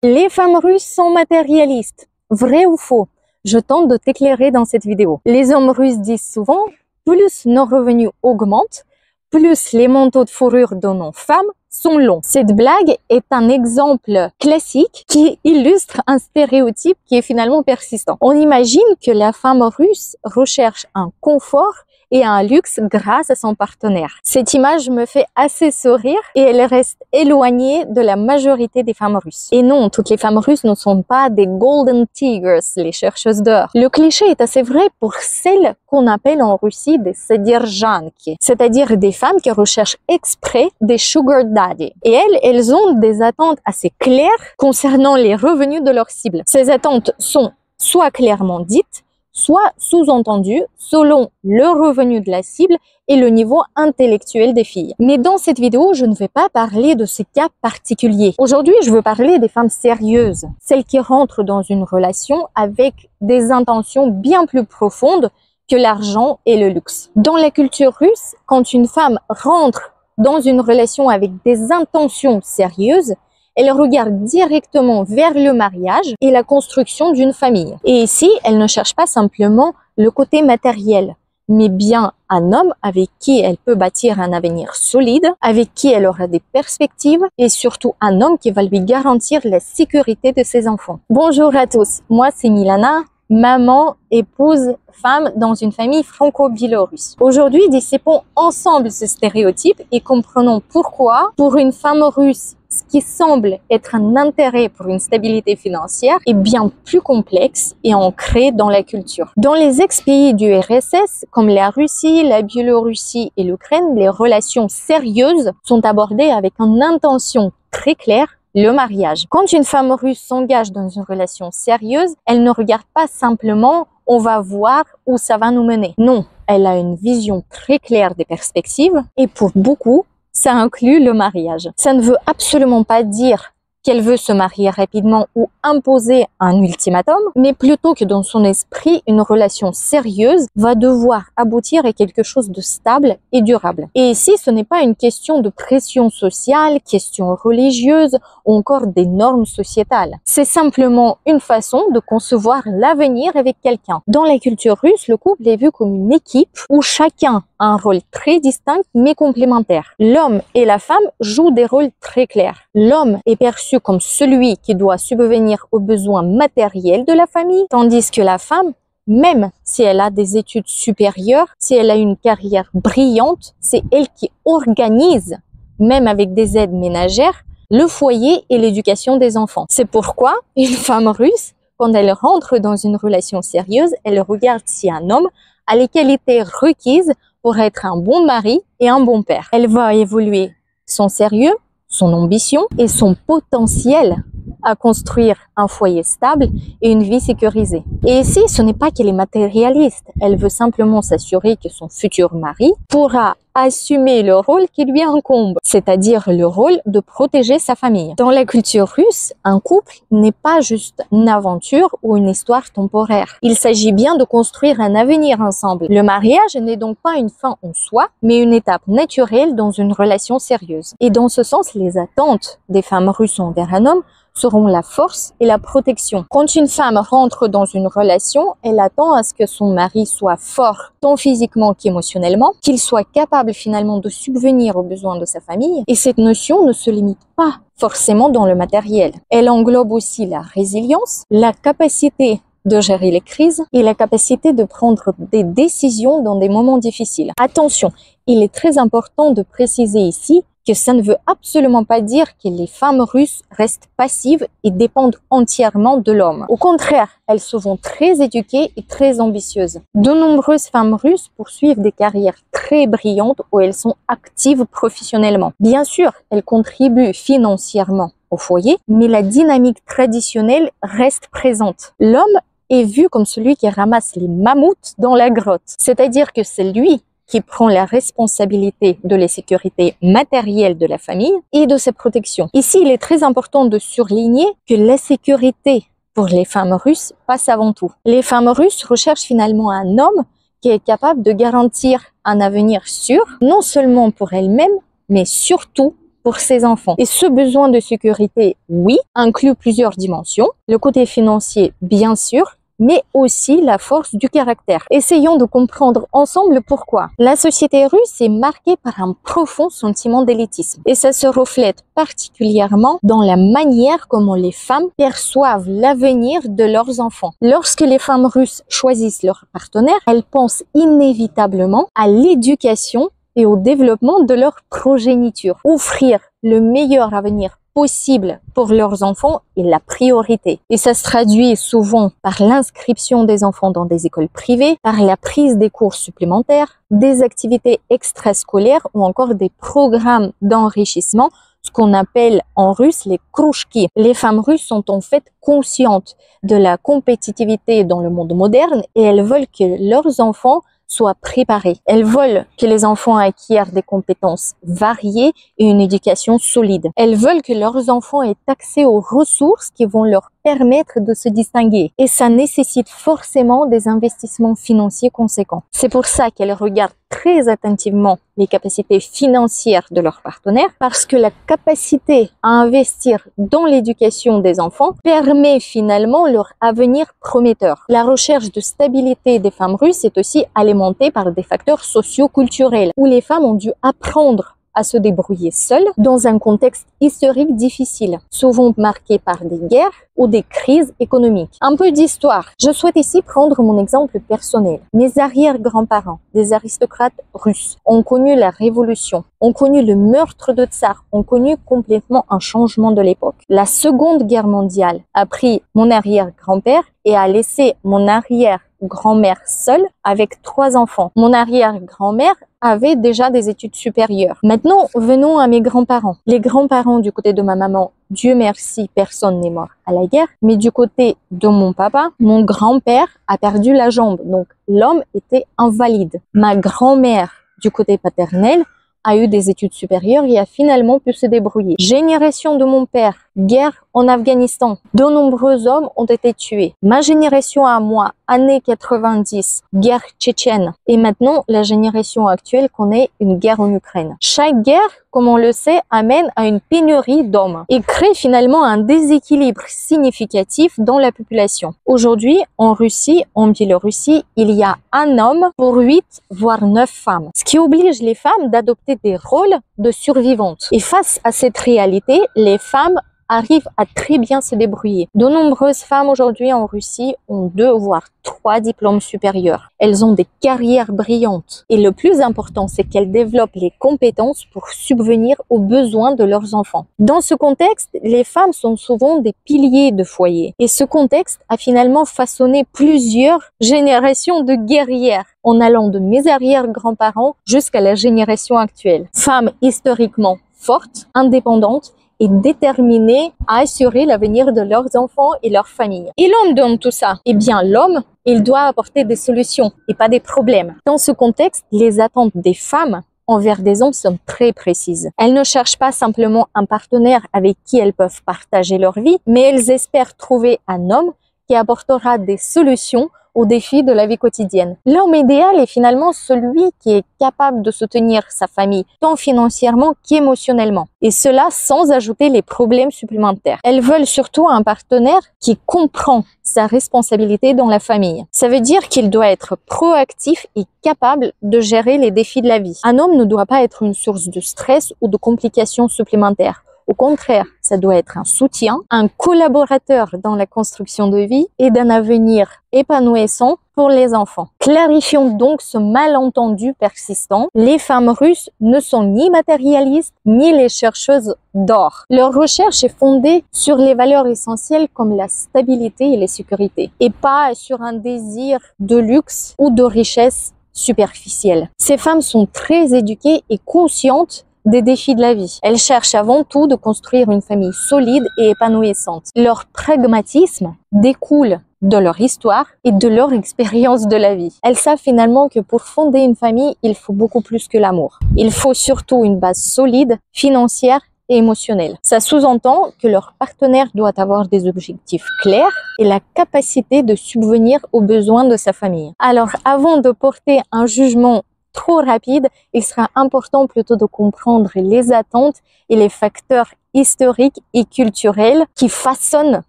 Les femmes russes sont matérialistes. Vrai ou faux? Je tente de t'éclairer dans cette vidéo. Les hommes russes disent souvent, plus nos revenus augmentent, plus les manteaux de fourrure de nos femmes sont longs. Cette blague est un exemple classique qui illustre un stéréotype qui est finalement persistant. On imagine que la femme russe recherche un confort et un luxe grâce à son partenaire. Cette image me fait assez sourire et elle reste éloignée de la majorité des femmes russes. Et non, toutes les femmes russes ne sont pas des golden tigers, les chercheuses d'or. Le cliché est assez vrai pour celles qu'on appelle en Russie des sodержанки, c'est-à-dire des femmes qui recherchent exprès des sugar daddy. Et elles ont des attentes assez claires concernant les revenus de leur cible. Ces attentes sont soit clairement dites, soit sous-entendu selon le revenu de la cible et le niveau intellectuel des filles. Mais dans cette vidéo, je ne vais pas parler de ces cas particuliers. Aujourd'hui, je veux parler des femmes sérieuses, celles qui rentrent dans une relation avec des intentions bien plus profondes que l'argent et le luxe. Dans la culture russe, quand une femme rentre dans une relation avec des intentions sérieuses, elle regarde directement vers le mariage et la construction d'une famille. Et ici, elle ne cherche pas simplement le côté matériel, mais bien un homme avec qui elle peut bâtir un avenir solide, avec qui elle aura des perspectives et surtout un homme qui va lui garantir la sécurité de ses enfants. Bonjour à tous, moi c'est Milana, maman, épouse, femme dans une famille franco-biélorusse. Aujourd'hui, dissipons ensemble ce stéréotype et comprenons pourquoi, pour une femme russe, ce qui semble être un intérêt pour une stabilité financière est bien plus complexe et ancré dans la culture. Dans les ex-pays du RSS, comme la Russie, la Biélorussie et l'Ukraine, les relations sérieuses sont abordées avec une intention très claire, le mariage. Quand une femme russe s'engage dans une relation sérieuse, elle ne regarde pas simplement « on va voir où ça va nous mener ». Non, elle a une vision très claire des perspectives et pour beaucoup, ça inclut le mariage. Ça ne veut absolument pas dire qu'elle veut se marier rapidement ou imposer un ultimatum, mais plutôt que dans son esprit, une relation sérieuse va devoir aboutir à quelque chose de stable et durable. Et ici, ce n'est pas une question de pression sociale, question religieuse ou encore des normes sociétales. C'est simplement une façon de concevoir l'avenir avec quelqu'un. Dans la culture russe, le couple est vu comme une équipe où chacun a un rôle très distinct mais complémentaire. L'homme et la femme jouent des rôles très clairs. L'homme est perçu comme celui qui doit subvenir aux besoins matériels de la famille, tandis que la femme, même si elle a des études supérieures, si elle a une carrière brillante, c'est elle qui organise, même avec des aides ménagères, le foyer et l'éducation des enfants. C'est pourquoi une femme russe, quand elle rentre dans une relation sérieuse, elle regarde si un homme a les qualités requises pour être un bon mari et un bon père. Elle va évoluer son sérieux, son ambition et son potentiel à construire un foyer stable et une vie sécurisée. Et ici, ce n'est pas qu'elle est matérialiste, elle veut simplement s'assurer que son futur mari pourra assumer le rôle qui lui incombe, c'est-à-dire le rôle de protéger sa famille. Dans la culture russe, un couple n'est pas juste une aventure ou une histoire temporaire. Il s'agit bien de construire un avenir ensemble. Le mariage n'est donc pas une fin en soi, mais une étape naturelle dans une relation sérieuse. Et dans ce sens, les attentes des femmes russes envers un homme seront la force et la protection. Quand une femme rentre dans une relation, elle attend à ce que son mari soit fort, tant physiquement qu'émotionnellement, qu'il soit capable finalement de subvenir aux besoins de sa famille. Et cette notion ne se limite pas forcément dans le matériel. Elle englobe aussi la résilience, la capacité de gérer les crises et la capacité de prendre des décisions dans des moments difficiles. Attention, il est très important de préciser ici que ça ne veut absolument pas dire que les femmes russes restent passives et dépendent entièrement de l'homme. Au contraire, elles se vont très éduquées et très ambitieuses. De nombreuses femmes russes poursuivent des carrières très brillantes où elles sont actives professionnellement. Bien sûr, elles contribuent financièrement au foyer, mais la dynamique traditionnelle reste présente. L'homme est vu comme celui qui ramasse les mammouths dans la grotte, c'est-à-dire que c'est lui qui prend la responsabilité de la sécurité matérielle de la famille et de sa protection. Ici, il est très important de souligner que la sécurité pour les femmes russes passe avant tout. Les femmes russes recherchent finalement un homme qui est capable de garantir un avenir sûr, non seulement pour elles-mêmes, mais surtout pour ses enfants. Et ce besoin de sécurité, oui, inclut plusieurs dimensions. Le côté financier, bien sûr, mais aussi la force du caractère. Essayons de comprendre ensemble pourquoi. La société russe est marquée par un profond sentiment d'élitisme et ça se reflète particulièrement dans la manière comment les femmes perçoivent l'avenir de leurs enfants. Lorsque les femmes russes choisissent leur partenaire, elles pensent inévitablement à l'éducation et au développement de leur progéniture. Offrir le meilleur avenir possible pour leurs enfants est la priorité. Et ça se traduit souvent par l'inscription des enfants dans des écoles privées, par la prise des cours supplémentaires, des activités extrascolaires ou encore des programmes d'enrichissement, ce qu'on appelle en russe les krouchki. Les femmes russes sont en fait conscientes de la compétitivité dans le monde moderne et elles veulent que leurs enfants soient préparés. Elles veulent que les enfants acquièrent des compétences variées et une éducation solide. Elles veulent que leurs enfants aient accès aux ressources qui vont leur permettre de se distinguer. Et ça nécessite forcément des investissements financiers conséquents. C'est pour ça qu'elles regardent très attentivement les capacités financières de leurs partenaires parce que la capacité à investir dans l'éducation des enfants permet finalement leur avenir prometteur. La recherche de stabilité des femmes russes est aussi alimentée par des facteurs socio-culturels où les femmes ont dû apprendre à se débrouiller seules dans un contexte historique difficile, souvent marqué par des guerres ou des crises économiques. Un peu d'histoire. Je souhaite ici prendre mon exemple personnel. Mes arrière-grands-parents, des aristocrates russes, ont connu la révolution, ont connu le meurtre de tsar, ont connu complètement un changement de l'époque. La Seconde Guerre mondiale a pris mon arrière-grand-père et a laissé mon arrière-grand-mère seule avec 3 enfants. Mon arrière-grand-mère avait déjà des études supérieures. Maintenant, venons à mes grands-parents. Les grands-parents du côté de ma maman, Dieu merci, personne n'est mort à la guerre. Mais du côté de mon papa, mon grand-père a perdu la jambe. Donc, l'homme était invalide. Ma grand-mère, du côté paternel, a eu des études supérieures et a finalement pu se débrouiller. Génération de mon père, guerre en Afghanistan. De nombreux hommes ont été tués. Ma génération à moi, années 90, guerre tchétchène. Et maintenant, la génération actuelle connaît une guerre en Ukraine. Chaque guerre, comme on le sait, amène à une pénurie d'hommes et crée finalement un déséquilibre significatif dans la population. Aujourd'hui, en Russie, en Biélorussie, il y a un homme pour 8, voire 9 femmes. Ce qui oblige les femmes d'adopter des rôles de survivantes. Et face à cette réalité, les femmes arrivent à très bien se débrouiller. De nombreuses femmes aujourd'hui en Russie ont 2 voire 3 diplômes supérieurs. Elles ont des carrières brillantes. Et le plus important, c'est qu'elles développent les compétences pour subvenir aux besoins de leurs enfants. Dans ce contexte, les femmes sont souvent des piliers de foyer. Et ce contexte a finalement façonné plusieurs générations de guerrières, en allant de mes arrière-grands-parents jusqu'à la génération actuelle. Femmes historiquement fortes, indépendantes, et déterminés à assurer l'avenir de leurs enfants et leurs familles. Et l'homme dans tout ça? Eh bien, l'homme, il doit apporter des solutions et pas des problèmes. Dans ce contexte, les attentes des femmes envers des hommes sont très précises. Elles ne cherchent pas simplement un partenaire avec qui elles peuvent partager leur vie, mais elles espèrent trouver un homme qui apportera des solutions aux défis de la vie quotidienne. L'homme idéal est finalement celui qui est capable de soutenir sa famille, tant financièrement qu'émotionnellement. Et cela sans ajouter les problèmes supplémentaires. Elles veulent surtout un partenaire qui comprend sa responsabilité dans la famille. Ça veut dire qu'il doit être proactif et capable de gérer les défis de la vie. Un homme ne doit pas être une source de stress ou de complications supplémentaires. Au contraire, ça doit être un soutien, un collaborateur dans la construction de vie et d'un avenir épanouissant pour les enfants. Clarifions donc ce malentendu persistant. Les femmes russes ne sont ni matérialistes ni les chercheuses d'or. Leur recherche est fondée sur les valeurs essentielles comme la stabilité et la sécurité et pas sur un désir de luxe ou de richesse superficielle. Ces femmes sont très éduquées et conscientes des défis de la vie. Elles cherchent avant tout de construire une famille solide et épanouissante. Leur pragmatisme découle de leur histoire et de leur expérience de la vie. Elles savent finalement que pour fonder une famille, il faut beaucoup plus que l'amour. Il faut surtout une base solide, financière et émotionnelle. Ça sous-entend que leur partenaire doit avoir des objectifs clairs et la capacité de subvenir aux besoins de sa famille. Alors, avant de porter un jugement trop rapide. Il sera important plutôt de comprendre les attentes et les facteurs historiques et culturels qui façonnent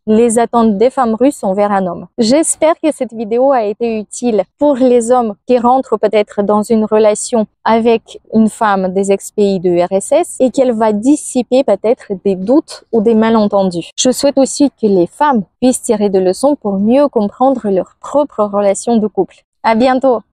les attentes des femmes russes envers un homme. J'espère que cette vidéo a été utile pour les hommes qui rentrent peut-être dans une relation avec une femme des ex-pays de l'URSS et qu'elle va dissiper peut-être des doutes ou des malentendus. Je souhaite aussi que les femmes puissent tirer des leçons pour mieux comprendre leur propre relation de couple. À bientôt!